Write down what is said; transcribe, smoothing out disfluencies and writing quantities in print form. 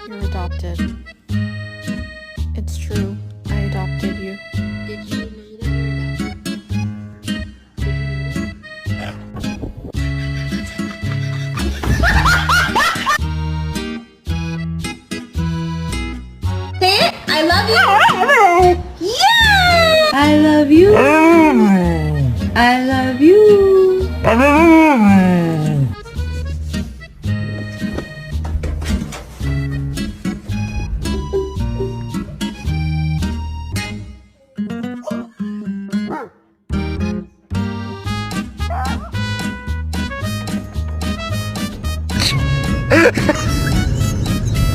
You're adopted. It's true. I adopted you. Did you know that you're adopted? Did you know that? Say it. I love you. Yeah. I love you. I love you.